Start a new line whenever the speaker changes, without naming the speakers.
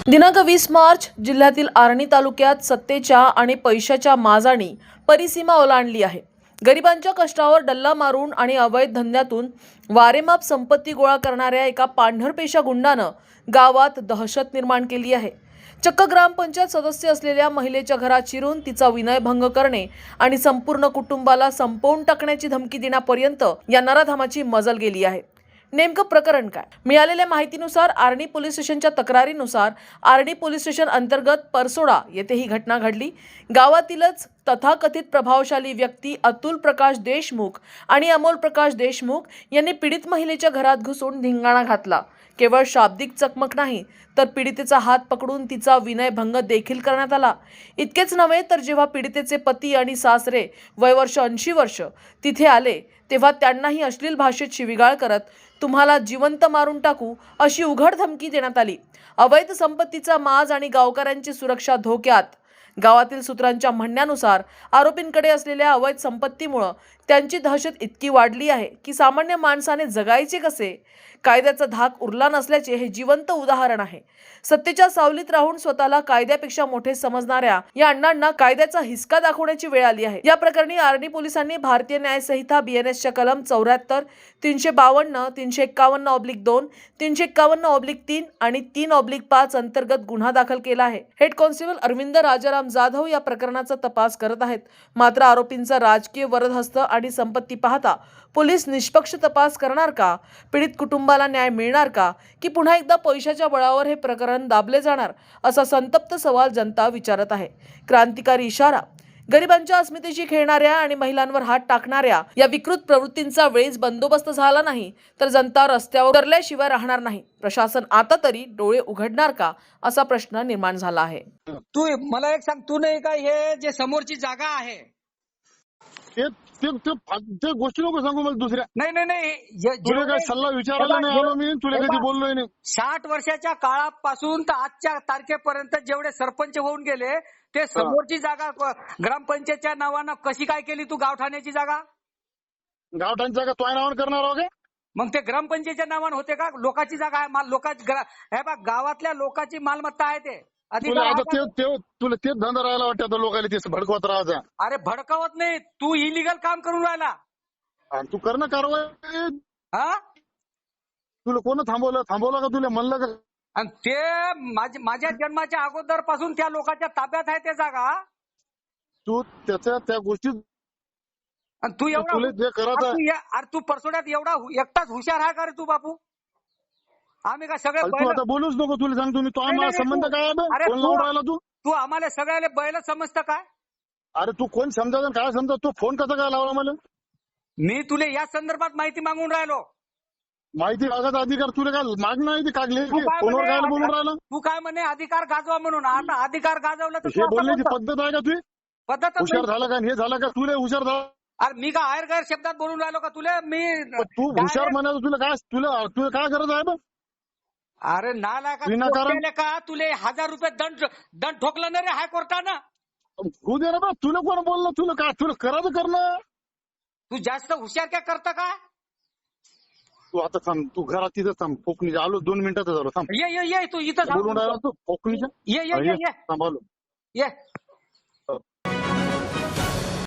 दिनांक 20 मार्च जिल्ह्यातील आर्णी तालुक्यात सत्तेच्या आणि पैशाच्या माजाने परिसीमा ओलांडली आहे। गरिबांच्या कष्टावर डल्ला मारून आणि अवैध धंद्यातून वारेमाप संपत्ती गोळा करणाऱ्या एका पांढरपेशा गुंडानं गावात दहशत निर्माण केली आहे। चक्क ग्रामपंचायत सदस्य असलेल्या महिलेच्या घरात शिरून तिचा विनयभंग करणे आणि संपूर्ण कुटुंबाला संपवून टाकण्याची धमकी देण्यापर्यंत या नराधमाची मजल गेली आहे। नेमकं प्रकरण काय? मिळालेल्या माहितीनुसार आर्णी पोलीस स्टेशनच्या तक्रारीनुसार आर्णी पोलीस स्टेशन अंतर्गत परसोडा येथे ही घटना घडली। गावातीलच तथाकथित प्रभावशाली व्यक्ती अतुल प्रकाश देशमुख आणि अमोल प्रकाश देशमुख यांनी पीडित महिलेच्या घरात घुसून धिंगाणा घातला। केवळ शाब्दिक चकमक नाही तर पीडितेचा हात पकडून तिचा विनयभंग देखील करण्यात आला। इतकेच नव्हे तर जेव्हा पीडितेचे पती आणि सासरे वयवर्ष 80 वर्ष तिथे आले तेव्हा त्यांनाही अश्लील भाषेत शिवीगाळ करत तुम्हाला जिवंत मारून टाकू अशी उघड धमकी देण्यात आली। अवैध संपत्तीचा माज आणि गावकऱ्यांची सुरक्षा धोक्यात। गावातील सूत्रांच्या म्हणण्यानुसार आरोपींकडे असलेल्या अवैध संपत्तीमुळे त्यांची दहशत इतकी वाढली आहे की सामान्य माणसाने जगायचे कसे, कायद्याचा धाक उरला नसल्याचे हे जिवंत उदाहरण आहे। सत्तेच्या सावलीत राहून स्वतःला कायद्यापेक्षा मोठे समजणाऱ्या या अण्णांना कायद्याचा हिसका दाखवण्याची वेळ आली आहे। या प्रकरणी आर्णी पोलिसांनी भारतीय न्याय संहिता BNSच्या कलम 74, 352, 351/2, 351/3 आणि 3/5 अंतर्गत गुन्हा दाखल केला आहे। हेड कॉन्स्टेबल अरविंद राजाराम जाधव या प्रकरणाचा तपास करत आहेत। मात्र आरोपींचा राजकीय वरदहस्त आणि संपत्ती पाहता पोलीस निष्पक्ष तपास करणार का? पीडित कुटुंबाला न्याय मिळणार का? की पुन्हा एकदा पैशाच्या बळावर हे प्रकरण दाबले जाणार असा संतप्त सवाल जनता विचारत आहे। क्रांतिकारी इशारा। गरिबांच्या अस्मितेशी खेळणाऱ्या आणि महिलांवर हात टाकणाऱ्या या विकृत प्रवृत्तींचा वेळीच बंदोबस्त झाला नाही तर जनता रस्त्यावर उतरल्याशिवाय राहणार नाही। प्रशासन आता तरी डोळे उघडणार का असा प्रश्न निर्माण झाला आहे।
तू मला एक सांग, तू नाही का हे जे समोरची जागा आहे
ते गोष्टी नको सांगू मला दुसऱ्या।
नाही
तुला काय सल्ला विचारायला नाही आलो मी, तुला कधी बोललोय नाही।
60 वर्षाच्या काळापासून तर आजच्या तारखेपर्यंत जेवढे सरपंच होऊन गेले ते समोरची जागा ग्रामपंचायतच्या नावानं कशी काय केली तू? गावठाण्याची जागा
गावठाणची जागा तुझ्या नावानं करणार आहो का?
मग ते ग्रामपंचायतच्या नावानं होते का? लोकांची जागा आहे, लोकांची हे बघ, गावातल्या लोकांची मालमत्ता आहे ते
तुला आता तुला तेच धंदा राहायला वाटतं लोकांना तेच भडकवत राहायचा।
अरे भडकावत नाही, तू इलिगल काम करून राहिला
आणि तू कर ना कारवाई।
हा,
तुला कोण थांबवलं का? तुला म्हणलं का?
आणि ते माझ्या जन्माच्या अगोदर पासून त्या लोकांच्या ताब्यात आहे ते जागा।
तू त्या गोष्टी
आणि तू एवढा
तुला जे करायचं
अरे तू परसोड्यात एवढा एकटाच हुशार आहे का रे तू बापू? आम्ही का सगळे
तू आता बोलूच नको। तुला सांगतो मी, तो आम्हाला संबंध काय आहे? कोण लावून राहिला तू?
तू आम्हाला सगळ्याला बैल समजतं काय?
अरे तू कोण समजायचं काय समजा? तू फोन कसा काय लावला मला?
मी तुला या संदर्भात माहिती मागून राहिलो।
माहिती मागायचा अधिकार तुला काय मागणं आहे? कागले फोनवर काय बोलून राहिला?
तू काय म्हणे अधिकार गाजवा म्हणून? आता अधिकार गाजवला तर
हे बोलण्याची पद्धत आहे का तुझी?
पद्धत
हुशार झाला का? हे झाला का? तुला हुशार झाला?
अरे मी का आयर गैर शब्दात बोलून राहिलो का तुला? मी
तू हुशार म्हणायचं तुला काय गरज आहे?
अरे नाला का तुले 1000 रुपये दंड ठोकलं ना रे हायकोर्टानं?
होऊ दे ना बा। तुला कोण बोललं? तुला काय तुला करायचं करणं?
तू जास्त हुशार काय करतं का?
तू आता थांब, तू घरात तिथं थांब। कोकणीच्या आलो 2 मिनिटात झालो। थांब,
ये तू इथं
बोलून राहिला तू कोकणीच्या?
ये
थांब आलो।
ये